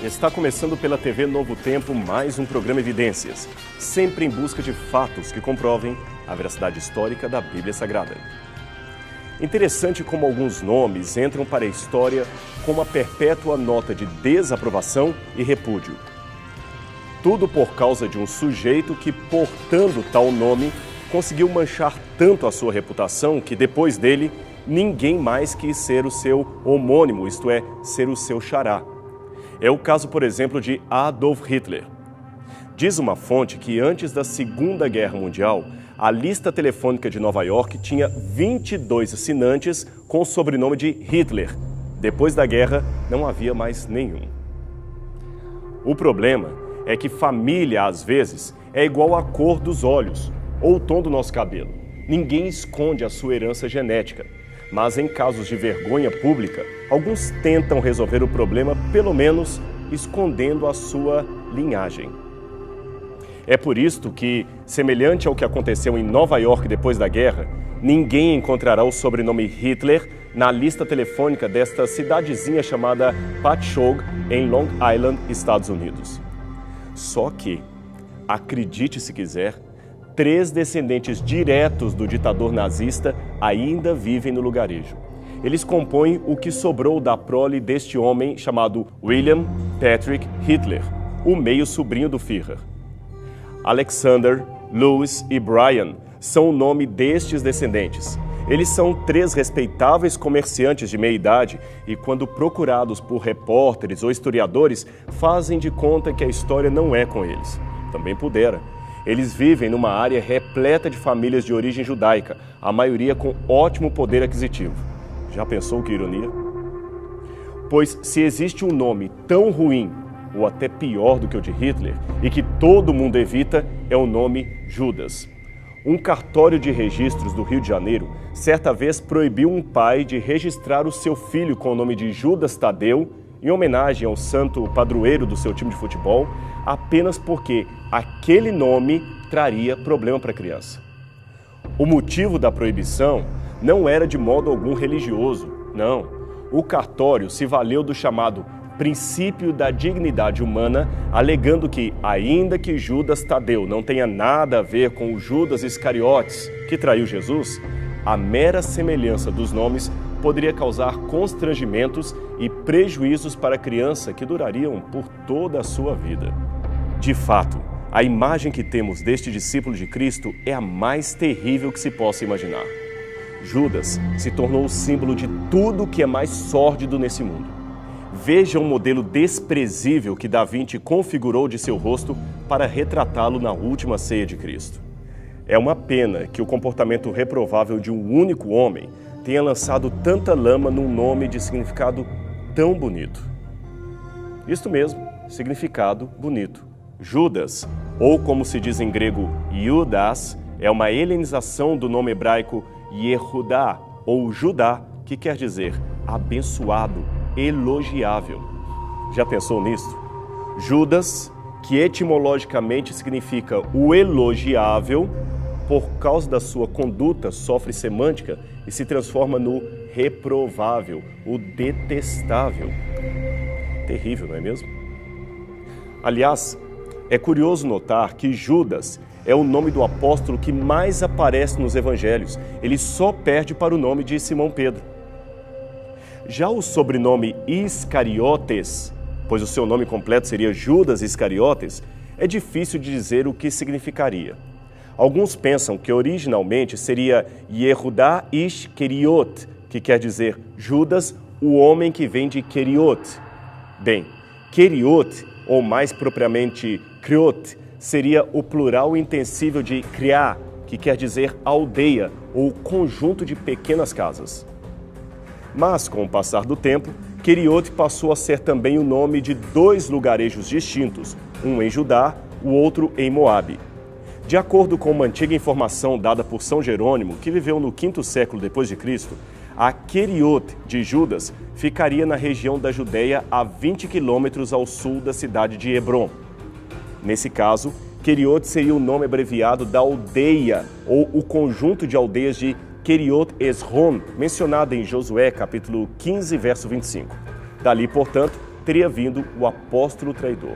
Está começando pela TV Novo Tempo mais um programa Evidências, sempre em busca de fatos que comprovem a veracidade histórica da Bíblia Sagrada. Interessante como alguns nomes entram para a história com uma perpétua nota de desaprovação e repúdio. Tudo por causa de um sujeito que, portando tal nome, conseguiu manchar tanto a sua reputação que, depois dele, ninguém mais quis ser o seu homônimo, isto é, ser o seu xará. É o caso, por exemplo, de Adolf Hitler. Diz uma fonte que antes da Segunda Guerra Mundial, a lista telefônica de Nova York tinha 22 assinantes com o sobrenome de Hitler. Depois da guerra, não havia mais nenhum. O problema é que família, às vezes, é igual à cor dos olhos ou o tom do nosso cabelo. Ninguém esconde a sua herança genética. Mas em casos de vergonha pública, alguns tentam resolver o problema, pelo menos escondendo a sua linhagem. É por isto que, semelhante ao que aconteceu em Nova York depois da guerra, ninguém encontrará o sobrenome Hitler na lista telefônica desta cidadezinha chamada Patchogue, em Long Island, Estados Unidos. Só que, acredite se quiser, 3 descendentes diretos do ditador nazista ainda vivem no lugarejo. Eles compõem o que sobrou da prole deste homem chamado William Patrick Hitler, o meio-sobrinho do Führer. Alexander, Louis e Brian são o nome destes descendentes. Eles são 3 respeitáveis comerciantes de meia-idade e, quando procurados por repórteres ou historiadores, fazem de conta que a história não é com eles. Também pudera. Eles vivem numa área repleta de famílias de origem judaica, a maioria com ótimo poder aquisitivo. Já pensou que ironia? Pois se existe um nome tão ruim, ou até pior do que o de Hitler, e que todo mundo evita, é o nome Judas. Um cartório de registros do Rio de Janeiro, certa vez proibiu um pai de registrar o seu filho com o nome de Judas Tadeu, em homenagem ao santo padroeiro do seu time de futebol, apenas porque aquele nome traria problema para a criança. O motivo da proibição não era de modo algum religioso, não. O cartório se valeu do chamado princípio da dignidade humana, alegando que, ainda que Judas Tadeu não tenha nada a ver com o Judas Iscariotes, que traiu Jesus, a mera semelhança dos nomes poderia causar constrangimentos e prejuízos para a criança que durariam por toda a sua vida. De fato, a imagem que temos deste discípulo de Cristo é a mais terrível que se possa imaginar. Judas se tornou o símbolo de tudo que é mais sórdido nesse mundo. Veja um modelo desprezível que Da Vinci configurou de seu rosto para retratá-lo na última ceia de Cristo. É uma pena que o comportamento reprovável de um único homem tenha lançado tanta lama num nome de significado tão bonito. Isto mesmo, significado bonito. Judas, ou como se diz em grego, Judas, é uma helenização do nome hebraico Yehudá, ou Judá, que quer dizer abençoado, elogiável. Já pensou nisso? Judas, que etimologicamente significa o elogiável, por causa da sua conduta, sofre semântica e se transforma no reprovável, o detestável. Terrível, não é mesmo? Aliás, é curioso notar que Judas é o nome do apóstolo que mais aparece nos evangelhos. Ele só perde para o nome de Simão Pedro. Já o sobrenome Iscariotes, pois o seu nome completo seria Judas Iscariotes, é difícil de dizer o que significaria. Alguns pensam que originalmente seria Yehudá Ish Keriot, que quer dizer Judas, o homem que vem de Keriot. Bem, Keriot, ou mais propriamente Kriot, seria o plural intensível de Kriá, que quer dizer aldeia ou conjunto de pequenas casas. Mas, com o passar do tempo, Keriot passou a ser também o nome de 2 lugarejos distintos, um em Judá, o outro em Moabe. De acordo com uma antiga informação dada por São Jerônimo, que viveu no V século depois de Cristo, a Keriot de Judas ficaria na região da Judéia a 20 quilômetros ao sul da cidade de Hebrom. Nesse caso, Keriot seria o nome abreviado da aldeia ou o conjunto de aldeias de Keriot Esrom, mencionada em Josué, capítulo 15, verso 25. Dali, portanto, teria vindo o apóstolo traidor.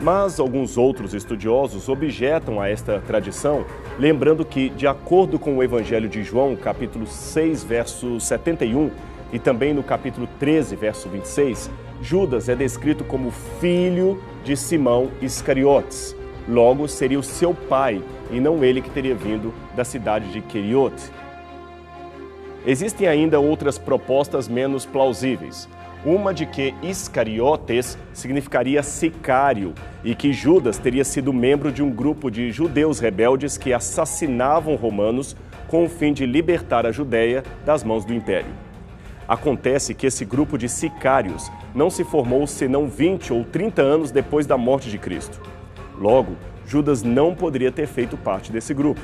Mas alguns outros estudiosos objetam a esta tradição, lembrando que, de acordo com o Evangelho de João, capítulo 6, verso 71, e também no capítulo 13, verso 26, Judas é descrito como filho de Simão Iscariotes. Logo, seria o seu pai, e não ele que teria vindo da cidade de Queriote. Existem ainda outras propostas menos plausíveis. Uma de que Iscariotes significaria sicário e que Judas teria sido membro de um grupo de judeus rebeldes que assassinavam romanos com o fim de libertar a Judéia das mãos do Império. Acontece que esse grupo de sicários não se formou senão 20 ou 30 anos depois da morte de Cristo. Logo, Judas não poderia ter feito parte desse grupo.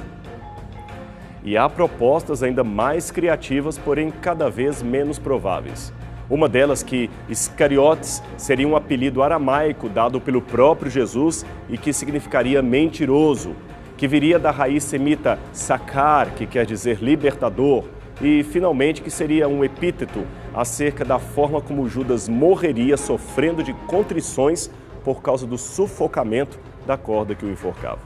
E há propostas ainda mais criativas, porém cada vez menos prováveis. Uma delas que Iscariotes seria um apelido aramaico dado pelo próprio Jesus e que significaria mentiroso, que viria da raiz semita sakar, que quer dizer libertador, e finalmente que seria um epíteto acerca da forma como Judas morreria sofrendo de contrições por causa do sufocamento da corda que o enforcava.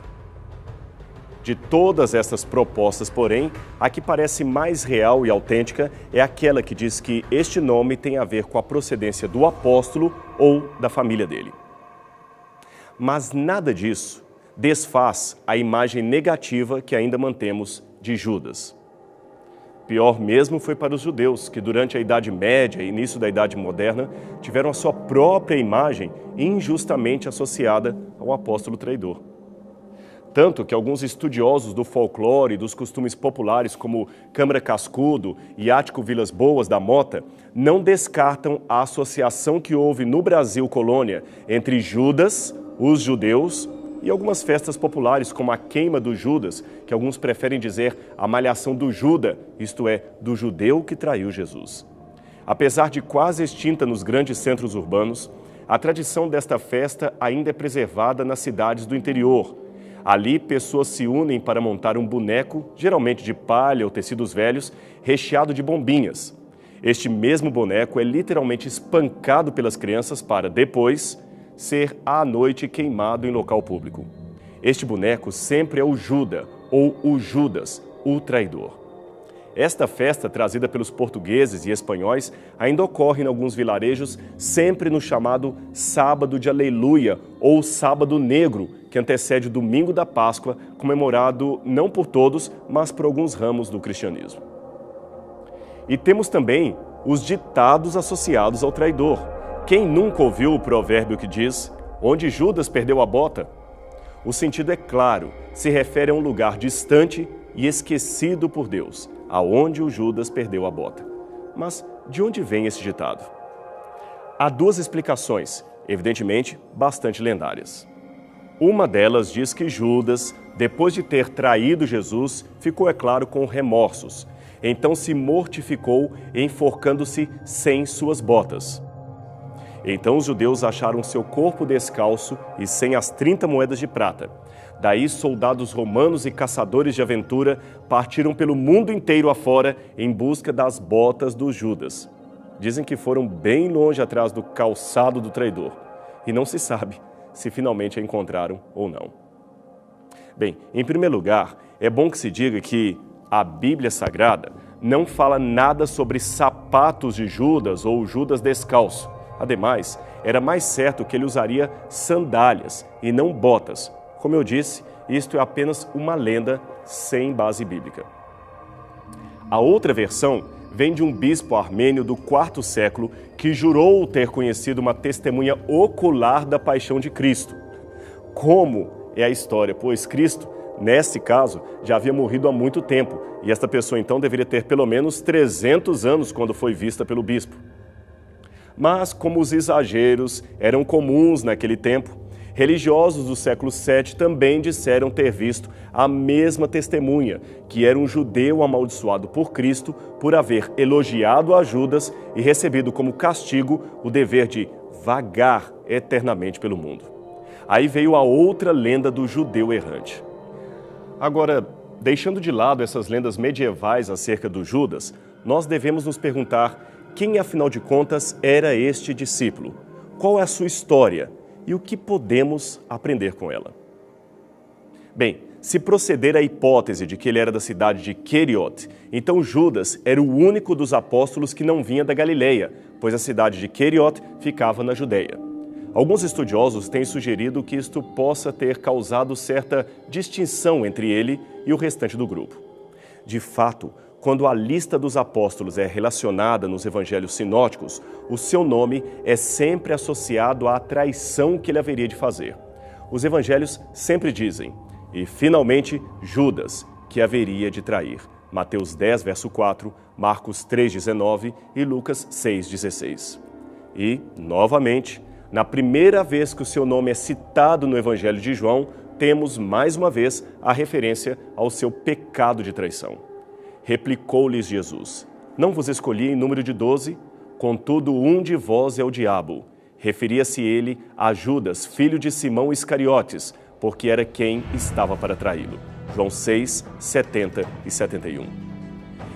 De todas essas propostas, porém, a que parece mais real e autêntica é aquela que diz que este nome tem a ver com a procedência do apóstolo ou da família dele. Mas nada disso desfaz a imagem negativa que ainda mantemos de Judas. Pior mesmo foi para os judeus, que durante a Idade Média e início da Idade Moderna tiveram a sua própria imagem injustamente associada ao apóstolo traidor. Tanto que alguns estudiosos do folclore e dos costumes populares, como Câmara Cascudo e Ático Vilas Boas da Mota, não descartam a associação que houve no Brasil colônia entre Judas, os judeus, e algumas festas populares, como a queima do Judas, que alguns preferem dizer a malhação do Juda, isto é, do judeu que traiu Jesus. Apesar de quase extinta nos grandes centros urbanos, a tradição desta festa ainda é preservada nas cidades do interior. Ali, pessoas se unem para montar um boneco, geralmente de palha ou tecidos velhos, recheado de bombinhas. Este mesmo boneco é literalmente espancado pelas crianças para, depois, ser à noite queimado em local público. Este boneco sempre é o Juda, ou o Judas, o traidor. Esta festa, trazida pelos portugueses e espanhóis, ainda ocorre em alguns vilarejos, sempre no chamado Sábado de Aleluia, ou Sábado Negro, que antecede o Domingo da Páscoa, comemorado não por todos, mas por alguns ramos do cristianismo. E temos também os ditados associados ao traidor. Quem nunca ouviu o provérbio que diz, onde Judas perdeu a bota? O sentido é claro, se refere a um lugar distante e esquecido por Deus, aonde o Judas perdeu a bota. Mas de onde vem esse ditado? Há duas explicações, evidentemente bastante lendárias. Uma delas diz que Judas, depois de ter traído Jesus, ficou, é claro, com remorsos. Então se mortificou, enforcando-se sem suas botas. Então os judeus acharam seu corpo descalço e sem as 30 moedas de prata. Daí soldados romanos e caçadores de aventura partiram pelo mundo inteiro afora em busca das botas do Judas. Dizem que foram bem longe atrás do calçado do traidor. E não se sabe se finalmente a encontraram ou não. Bem, em primeiro lugar, é bom que se diga que a Bíblia Sagrada não fala nada sobre sapatos de Judas ou Judas descalço. Ademais, era mais certo que ele usaria sandálias e não botas. Como eu disse, isto é apenas uma lenda sem base bíblica. A outra versão vem de um bispo armênio do IV século que jurou ter conhecido uma testemunha ocular da paixão de Cristo. Como é a história? Pois Cristo, nesse caso, já havia morrido há muito tempo e esta pessoa então deveria ter pelo menos 300 anos quando foi vista pelo bispo. Mas, como os exageros eram comuns naquele tempo, religiosos do século VII também disseram ter visto a mesma testemunha, que era um judeu amaldiçoado por Cristo por haver elogiado a Judas e recebido como castigo o dever de vagar eternamente pelo mundo. Aí veio a outra lenda do judeu errante. Agora, deixando de lado essas lendas medievais acerca do Judas, nós devemos nos perguntar quem, afinal de contas, era este discípulo? Qual é a sua história e o que podemos aprender com ela? Bem, se proceder à hipótese de que ele era da cidade de Queriote, então Judas era o único dos apóstolos que não vinha da Galileia, pois a cidade de Queriote ficava na Judeia. Alguns estudiosos têm sugerido que isto possa ter causado certa distinção entre ele e o restante do grupo. De fato, quando a lista dos apóstolos é relacionada nos evangelhos sinóticos, o seu nome é sempre associado à traição que ele haveria de fazer. Os evangelhos sempre dizem: e finalmente Judas, que haveria de trair. Mateus 10, verso 4, Marcos 3, 19 e Lucas 6, 16. E, novamente, na primeira vez que o seu nome é citado no Evangelho de João, temos mais uma vez a referência ao seu pecado de traição. Replicou-lhes Jesus: não vos escolhi em número de 12? Contudo, um de vós é o diabo. Referia-se ele a Judas, filho de Simão Iscariotes, porque era quem estava para traí-lo. João 6, 70 e 71.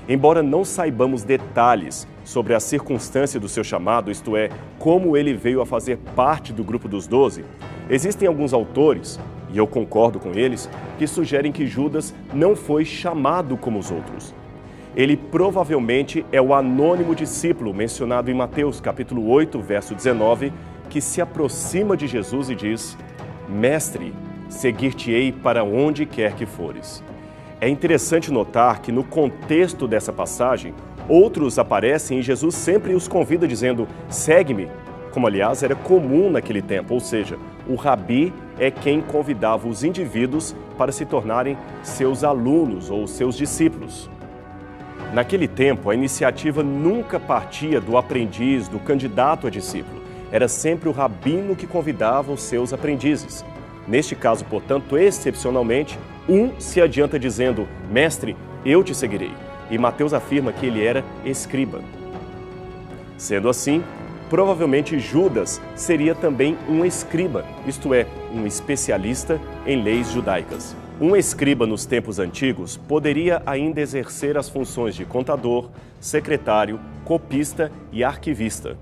Embora não saibamos detalhes sobre a circunstância do seu chamado, isto é, como ele veio a fazer parte do grupo dos 12, existem alguns autores, e eu concordo com eles, que sugerem que Judas não foi chamado como os outros. Ele provavelmente é o anônimo discípulo mencionado em Mateus capítulo 8, verso 19, que se aproxima de Jesus e diz: Mestre, seguir-te-ei para onde quer que fores. É interessante notar que no contexto dessa passagem, outros aparecem e Jesus sempre os convida dizendo: segue-me, como aliás era comum naquele tempo, ou seja, o rabi é quem convidava os indivíduos para se tornarem seus alunos ou seus discípulos. Naquele tempo, a iniciativa nunca partia do aprendiz, do candidato a discípulo. Era sempre o rabino que convidava os seus aprendizes. Neste caso, portanto, excepcionalmente, um se adianta dizendo: Mestre, eu te seguirei. E Mateus afirma que ele era escriba. Sendo assim, provavelmente Judas seria também um escriba, isto é, um especialista em leis judaicas. Um escriba nos tempos antigos poderia ainda exercer as funções de contador, secretário, copista e arquivista.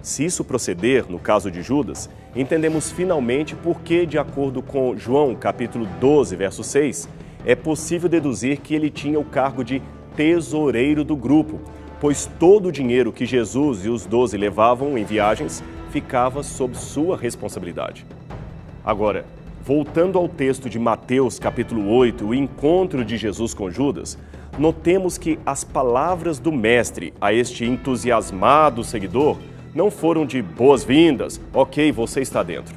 Se isso proceder, no caso de Judas, entendemos finalmente por que, de acordo com João capítulo 12, verso 6, é possível deduzir que ele tinha o cargo de tesoureiro do grupo, pois todo o dinheiro que Jesus e os 12 levavam em viagens ficava sob sua responsabilidade. Agora, voltando ao texto de Mateus capítulo 8, o encontro de Jesus com Judas, notemos que as palavras do mestre a este entusiasmado seguidor não foram de boas-vindas, ok, você está dentro.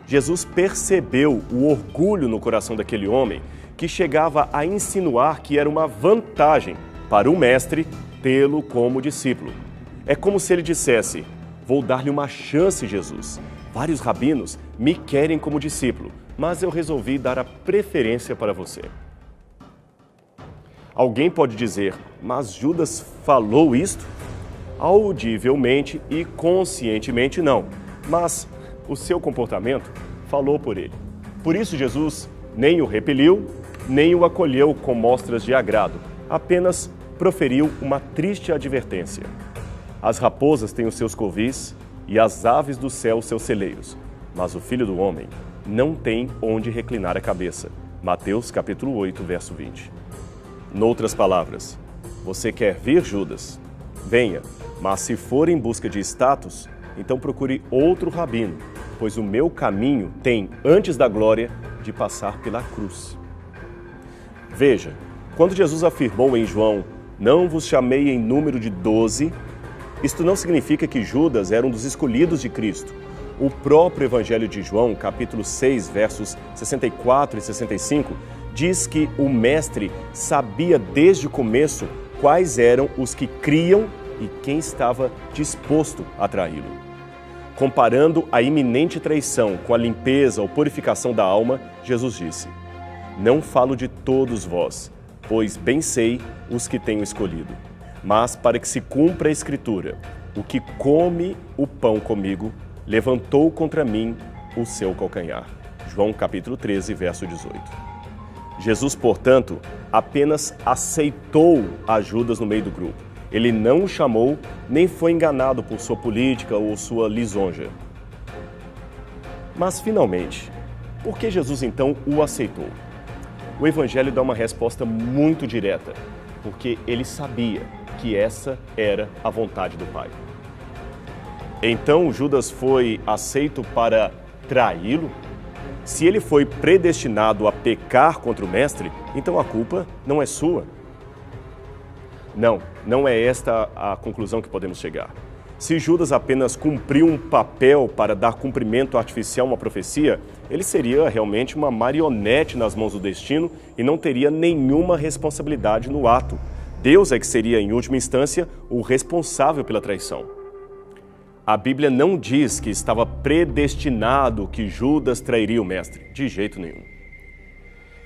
Jesus percebeu o orgulho no coração daquele homem que chegava a insinuar que era uma vantagem para o mestre tê-lo como discípulo. É como se ele dissesse: vou dar-lhe uma chance, Jesus. Vários rabinos me querem como discípulo, mas eu resolvi dar a preferência para você. Alguém pode dizer: mas Judas falou isto? Audivelmente e conscientemente não, mas o seu comportamento falou por ele. Por isso Jesus nem o repeliu, nem o acolheu com mostras de agrado, apenas proferiu uma triste advertência. As raposas têm os seus covis e as aves do céu seus celeiros, mas o Filho do Homem não tem onde reclinar a cabeça. Mateus capítulo 8, verso 20. Noutras palavras, você quer vir, Judas? Venha, mas se for em busca de status, então procure outro rabino, pois o meu caminho tem, antes da glória, de passar pela cruz. Veja, quando Jesus afirmou em João: não vos chamei em número de 12, isto não significa que Judas era um dos escolhidos de Cristo. O próprio Evangelho de João, capítulo 6, versos 64 e 65, diz que o Mestre sabia desde o começo quais eram os que criam e quem estava disposto a traí-lo. Comparando a iminente traição com a limpeza ou purificação da alma, Jesus disse: não falo de todos vós, pois bem sei os que tenho escolhido. Mas para que se cumpra a Escritura, o que come o pão comigo, levantou contra mim o seu calcanhar. João capítulo 13, verso 18. Jesus, portanto, apenas aceitou a Judas no meio do grupo. Ele não o chamou, nem foi enganado por sua política ou sua lisonja. Mas, finalmente, por que Jesus então o aceitou? O Evangelho dá uma resposta muito direta, porque ele sabia que essa era a vontade do Pai. Então, Judas foi aceito para traí-lo? Se ele foi predestinado a pecar contra o Mestre, então a culpa não é sua. Não é esta a conclusão que podemos chegar. Se Judas apenas cumpriu um papel para dar cumprimento artificial a uma profecia, ele seria realmente uma marionete nas mãos do destino e não teria nenhuma responsabilidade no ato. Deus é que seria, em última instância, o responsável pela traição. A Bíblia não diz que estava predestinado que Judas trairia o Mestre, de jeito nenhum.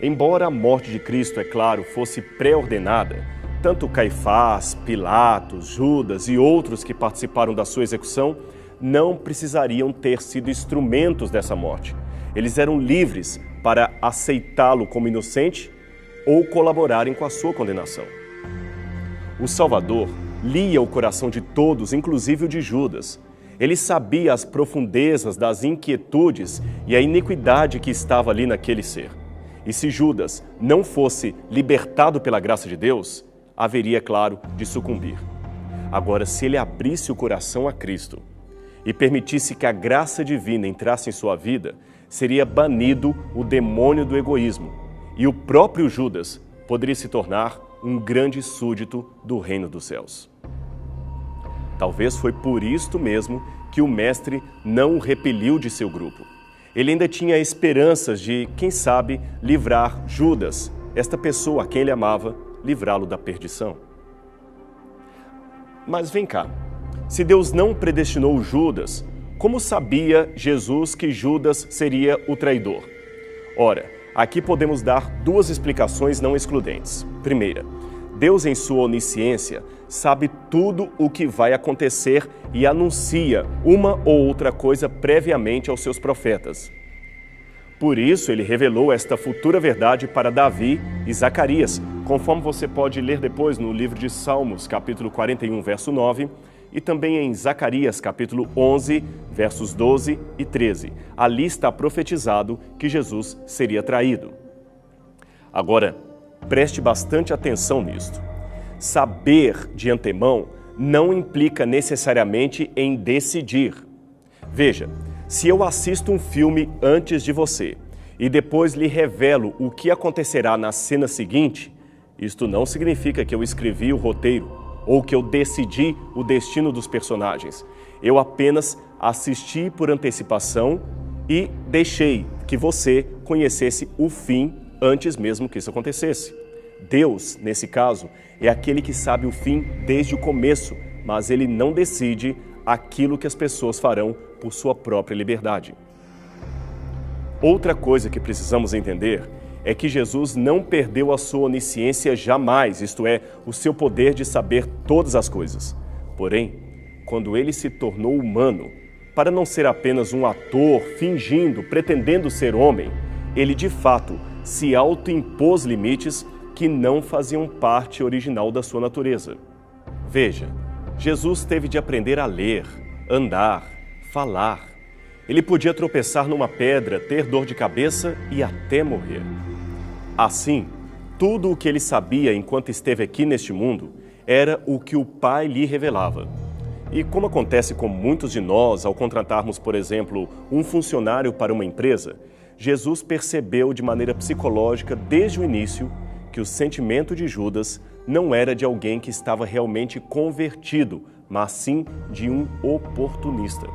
Embora a morte de Cristo, é claro, fosse pré-ordenada, tanto Caifás, Pilatos, Judas e outros que participaram da sua execução não precisariam ter sido instrumentos dessa morte. Eles eram livres para aceitá-lo como inocente ou colaborarem com a sua condenação. O Salvador lia o coração de todos, inclusive o de Judas. Ele sabia as profundezas das inquietudes e a iniquidade que estava ali naquele ser. E se Judas não fosse libertado pela graça de Deus, haveria, claro, de sucumbir. Agora, se ele abrisse o coração a Cristo e permitisse que a graça divina entrasse em sua vida, seria banido o demônio do egoísmo e o próprio Judas poderia se tornar um grande súdito do reino dos céus. Talvez foi por isto mesmo que o Mestre não o repeliu de seu grupo. Ele ainda tinha esperanças de, quem sabe, livrar Judas, esta pessoa a quem ele amava, livrá-lo da perdição. Mas vem cá, se Deus não predestinou Judas, como sabia Jesus que Judas seria o traidor? Ora, aqui podemos dar duas explicações não excludentes. Primeira, Deus em sua onisciência sabe tudo o que vai acontecer e anuncia uma ou outra coisa previamente aos seus profetas. Por isso, ele revelou esta futura verdade para Davi e Zacarias, conforme você pode ler depois no livro de Salmos, capítulo 41, verso 9, e também em Zacarias, capítulo 11, versos 12 e 13. Ali está profetizado que Jesus seria traído. Agora, preste bastante atenção nisto. Saber de antemão não implica necessariamente em decidir. Veja, se eu assisto um filme antes de você e depois lhe revelo o que acontecerá na cena seguinte, isto não significa que eu escrevi o roteiro ou que eu decidi o destino dos personagens. Eu apenas assisti por antecipação e deixei que você conhecesse o fim antes mesmo que isso acontecesse. Deus, nesse caso, é aquele que sabe o fim desde o começo, mas ele não decide aquilo que as pessoas farão por sua própria liberdade. Outra coisa que precisamos entender é que Jesus não perdeu a sua onisciência jamais, isto é, o seu poder de saber todas as coisas. Porém, quando ele se tornou humano, para não ser apenas um ator fingindo, pretendendo ser homem, ele de fato se autoimpôs limites que não faziam parte original da sua natureza. Veja, Jesus teve de aprender a ler, andar, falar. Ele podia tropeçar numa pedra, ter dor de cabeça e até morrer. Assim, tudo o que ele sabia enquanto esteve aqui neste mundo era o que o Pai lhe revelava. E como acontece com muitos de nós ao contratarmos, por exemplo, um funcionário para uma empresa, Jesus percebeu de maneira psicológica desde o início que o sentimento de Judas não era de alguém que estava realmente convertido, mas sim de um oportunista.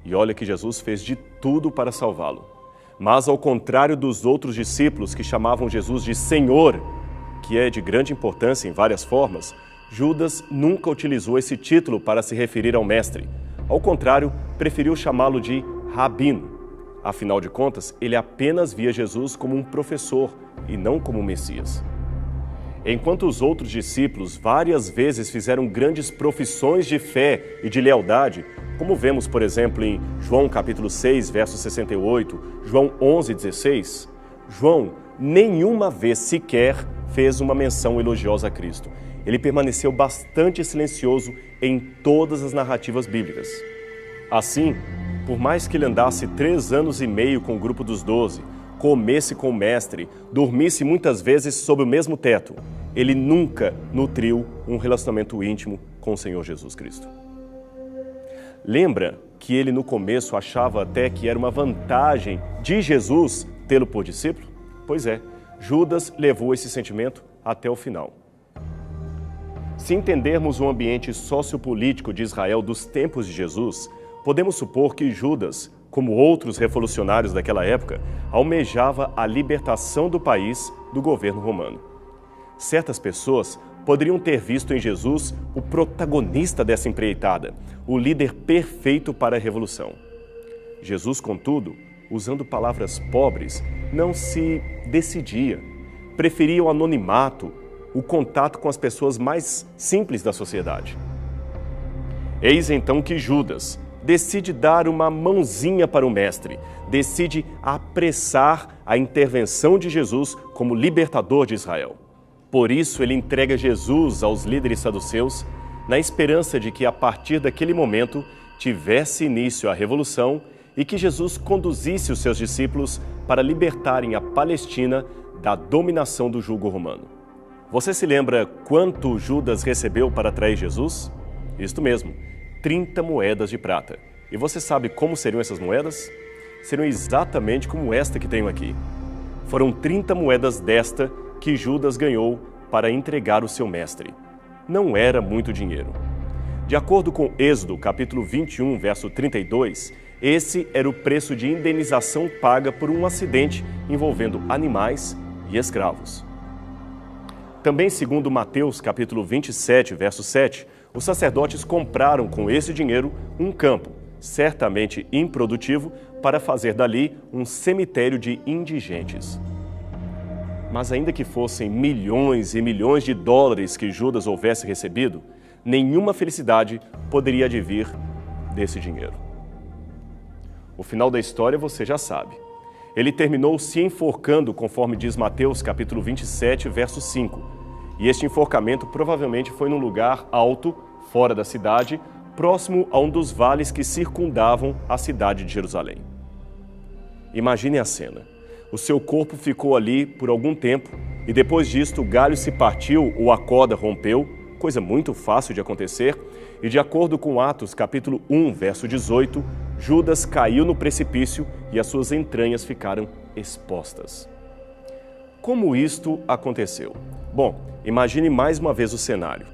E olha que Jesus fez de tudo para salvá-lo. Mas ao contrário dos outros discípulos que chamavam Jesus de Senhor, que é de grande importância em várias formas, Judas nunca utilizou esse título para se referir ao Mestre. Ao contrário, preferiu chamá-lo de Rabino. Afinal de contas, ele apenas via Jesus como um professor e não como um Messias. Enquanto os outros discípulos várias vezes fizeram grandes profissões de fé e de lealdade, como vemos, por exemplo, em João capítulo 6, verso 68, João 11, 16, João nenhuma vez sequer fez uma menção elogiosa a Cristo. ele permaneceu bastante silencioso em todas as narrativas bíblicas. Assim, por mais que ele andasse 3 anos e meio com o grupo dos 12, comesse com o mestre, dormisse muitas vezes sob o mesmo teto, ele nunca nutriu um relacionamento íntimo com o Senhor Jesus Cristo. Lembra que ele no começo achava até que era uma vantagem de Jesus tê-lo por discípulo? Pois é, Judas levou esse sentimento até o final. Se entendermos o ambiente sociopolítico de Israel dos tempos de Jesus, podemos supor que Judas, como outros revolucionários daquela época, almejava a libertação do país do governo romano. Certas pessoas poderiam ter visto em Jesus o protagonista dessa empreitada, o líder perfeito para a revolução. Jesus, contudo, usando palavras pobres, não se decidia. Preferia o anonimato, o contato com as pessoas mais simples da sociedade. Eis então que Judas decide dar uma mãozinha para o mestre, decide apressar a intervenção de Jesus como libertador de Israel. Por isso, ele entrega Jesus aos líderes saduceus, na esperança de que, a partir daquele momento, tivesse início a revolução e que Jesus conduzisse os seus discípulos para libertarem a Palestina da dominação do jugo romano. Você se lembra quanto Judas recebeu para atrair Jesus? Isto mesmo, 30 moedas de prata. E você sabe como seriam essas moedas? Seriam exatamente como esta que tenho aqui. Foram 30 moedas desta que Judas ganhou para entregar o seu mestre. Não era muito dinheiro. De acordo com Êxodo, capítulo 21, verso 32, esse era o preço de indenização paga por um acidente envolvendo animais e escravos. Também, segundo Mateus, capítulo 27, verso 7, os sacerdotes compraram com esse dinheiro um campo, certamente improdutivo, para fazer dali um cemitério de indigentes. Mas ainda que fossem milhões e milhões de dólares que Judas houvesse recebido, nenhuma felicidade poderia advir desse dinheiro. O final da história você já sabe. Ele terminou se enforcando, conforme diz Mateus, capítulo 27, verso 5. E este enforcamento provavelmente foi num lugar alto, fora da cidade, próximo a um dos vales que circundavam a cidade de Jerusalém. Imagine a cena. O seu corpo ficou ali por algum tempo e depois disto o galho se partiu ou a corda rompeu, coisa muito fácil de acontecer, e de acordo com Atos capítulo 1, verso 18, Judas caiu no precipício e as suas entranhas ficaram expostas. Como isto aconteceu? Bom, imagine mais uma vez o cenário.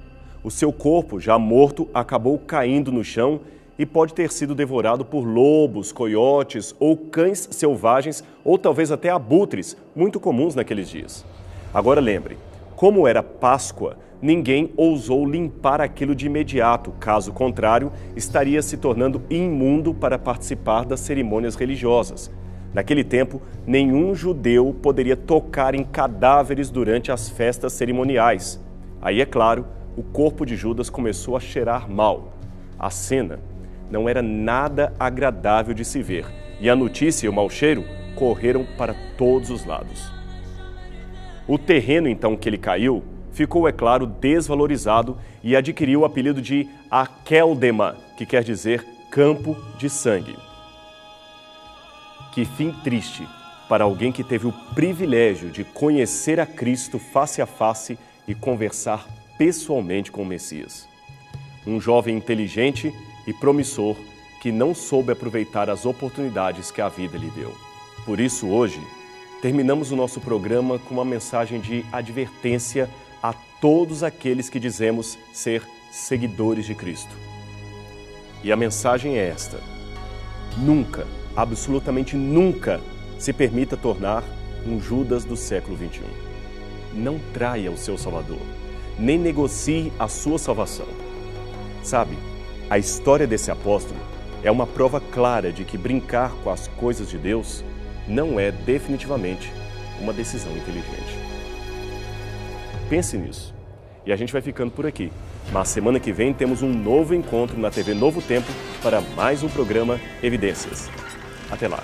O seu corpo, já morto, acabou caindo no chão e pode ter sido devorado por lobos, coiotes ou cães selvagens ou talvez até abutres, muito comuns naqueles dias. Agora lembre, como era Páscoa, ninguém ousou limpar aquilo de imediato, caso contrário, estaria se tornando imundo para participar das cerimônias religiosas. Naquele tempo, nenhum judeu poderia tocar em cadáveres durante as festas cerimoniais. Aí, é claro, o corpo de Judas começou a cheirar mal. A cena não era nada agradável de se ver, e a notícia e o mau cheiro correram para todos os lados. O terreno, então, que ele caiu, ficou, é claro, desvalorizado e adquiriu o apelido de Akeldama, que quer dizer campo de sangue. Que fim triste para alguém que teve o privilégio de conhecer a Cristo face a face e conversar pessoalmente com o Messias. Um jovem inteligente e promissor que não soube aproveitar as oportunidades que a vida lhe deu. Por isso, hoje, terminamos o nosso programa com uma mensagem de advertência a todos aqueles que dizemos ser seguidores de Cristo. E a mensagem é esta: nunca, absolutamente nunca, se permita tornar um Judas do século XXI. Não traia o seu Salvador, nem negocie a sua salvação. Sabe, a história desse apóstolo é uma prova clara de que brincar com as coisas de Deus não é definitivamente uma decisão inteligente. Pense nisso. E a gente vai ficando por aqui. Mas semana que vem temos um novo encontro na TV Novo Tempo para mais um programa Evidências. Até lá!